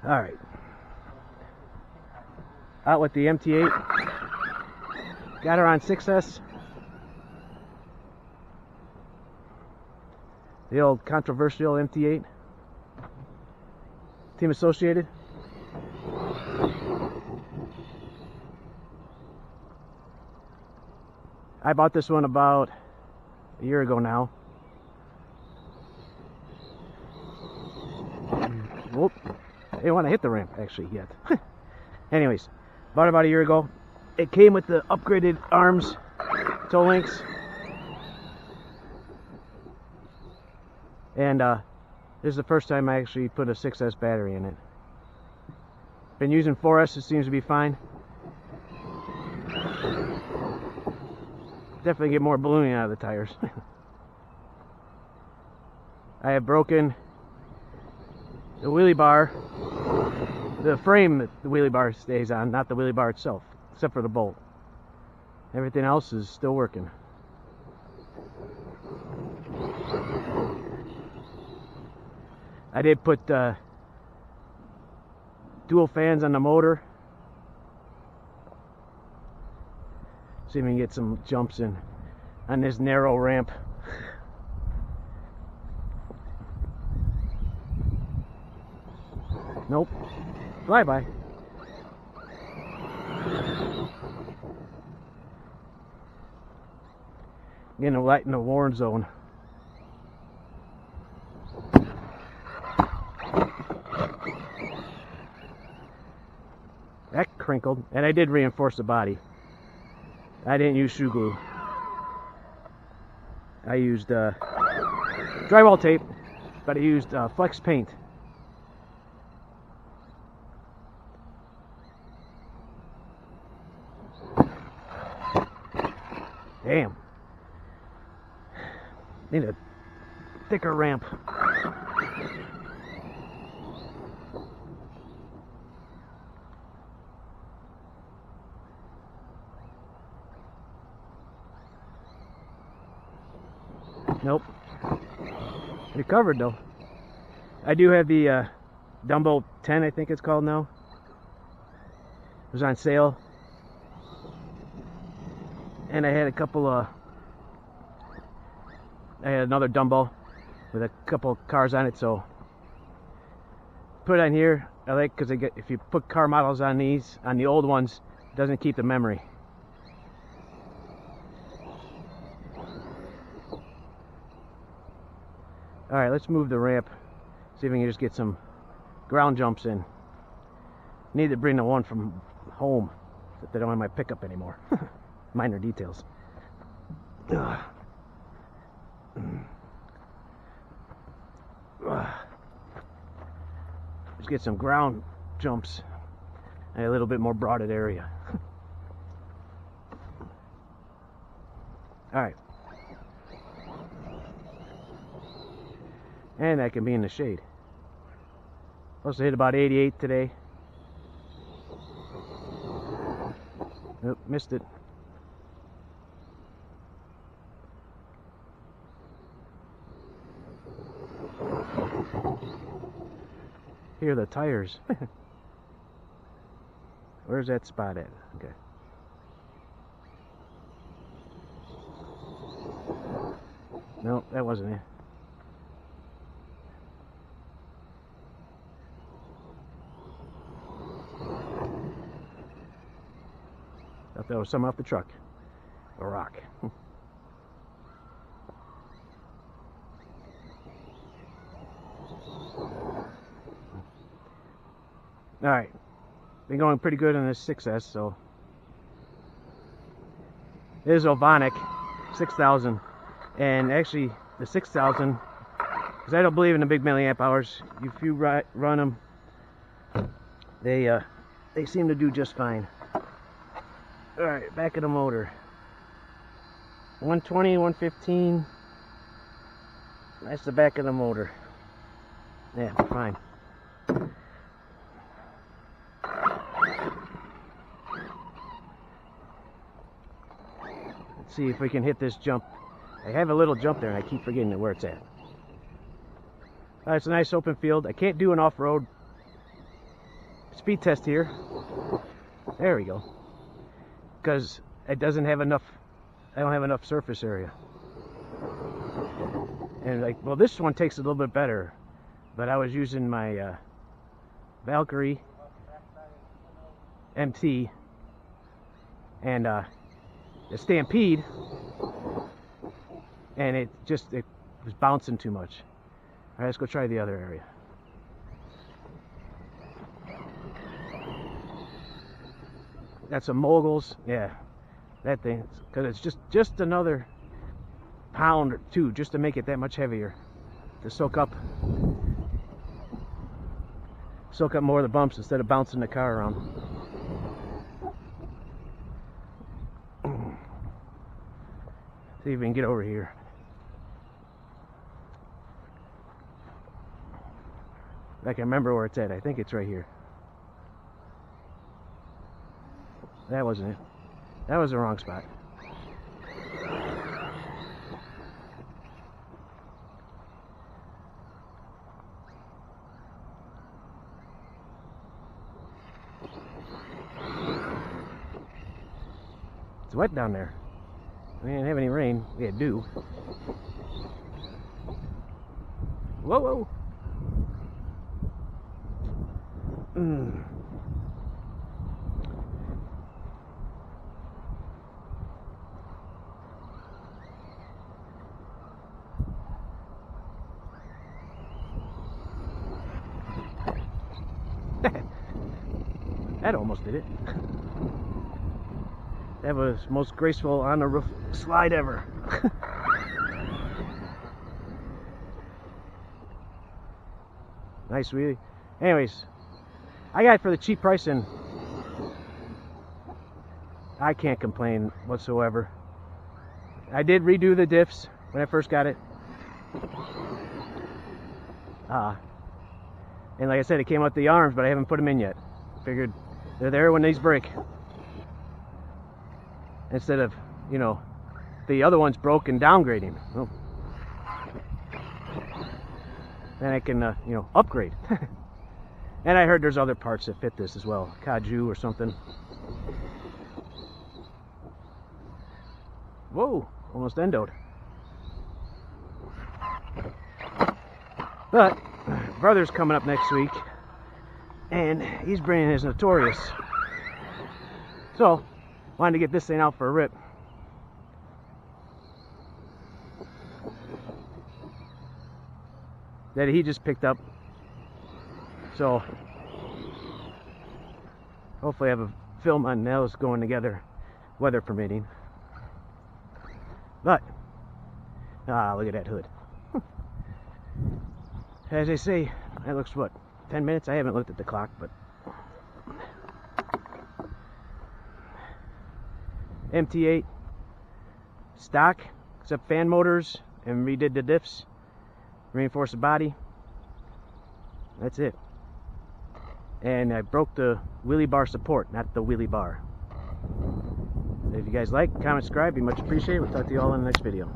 Alright. Out with the MT8. Got her on 6S. The old controversial MT8. Team Associated. I bought this one about a year ago now. Whoop. I didn't want to hit the ramp actually yet. Anyways, bought it about a year ago. It came with the upgraded arms, toe links. And this is the first time I actually put a 6S battery in it. Been using 4S, it seems to be fine. Definitely get more ballooning out of the tires. I have broken the wheelie bar, the frame that the wheelie bar stays on, not the wheelie bar itself, except for the bolt. Everything else is still working. I did put dual fans on the motor. See if we can get some jumps in on this narrow ramp. Nope. Flyby. Getting right in the warn zone. That crinkled, and I did reinforce the body. I didn't use shoe glue. I used drywall tape, but I used flex paint. Damn. Need a thicker ramp. Nope. Recovered though. I do have the Dumbo 10, I think it's called now. It was on sale. And I had a couple I had another Dumbo with a couple cars on it, so put it on here. I like because if you put car models on these, on the old ones, it doesn't keep the memory. Alright, let's move the ramp. See if we can just get some ground jumps in. Need to bring the one from home, but they don't have my pickup anymore. Minor details. Let's get some ground jumps and a little bit more broadened area. Alright. And I can be in the shade. Supposed to hit about 88 today. Nope, missed it. Here are the tires. Where's that spot at? Okay. Nope, that wasn't it. Thought there was some off the truck. A rock. Alright. Been going pretty good on this 6S, so. It is Ovonic 6000. And actually, the 6000, because I don't believe in the big milliamp hours, if you run them, they seem to do just fine. Alright, back of the motor. 120, 115. That's the back of the motor. Yeah, fine. Let's see if we can hit this jump. I have a little jump there and I keep forgetting where it's at. It's a nice open field. I can't do an off-road speed test here. There we go. Because it doesn't have enough, I don't have enough surface area. And like, well, this one takes a little bit better, but I was using my Valkyrie MT and the Stampede, and it was bouncing too much. All right, let's go try the other area. That's some moguls, yeah, that thing, because it's just another pound or two just to make it that much heavier, to soak up more of the bumps instead of bouncing the car around. See if we can get over here. I can remember where it's at. I think it's right here. That wasn't it. That was the wrong spot. It's wet down there. We didn't have any rain. We had dew. Whoa, whoa. That almost did it. That was most graceful on the roof slide ever. Nice wheelie. Anyways, I got it for the cheap price and I can't complain whatsoever. I did redo the diffs when I first got it. And like I said, it came out the arms, but I haven't put them in yet. Figured they're there when these break. Instead of, you know, the other one's broke and downgrading. Well, then I can, you know, upgrade. And I heard there's other parts that fit this as well. Kaju or something. Whoa, almost endoed. But brother's coming up next week, and he's bringing his Notorious. So, wanted to get this thing out for a rip. That he just picked up. So, hopefully I have a film on those going together, weather permitting. But, look at that hood. As they say, that looks, what, 10 minutes? I haven't looked at the clock, but MT8 stock, except fan motors, and redid the diffs, reinforced the body. That's it. And I broke the wheelie bar support, not the wheelie bar. If you guys like, comment, subscribe, be much appreciated. We'll talk to you all in the next video.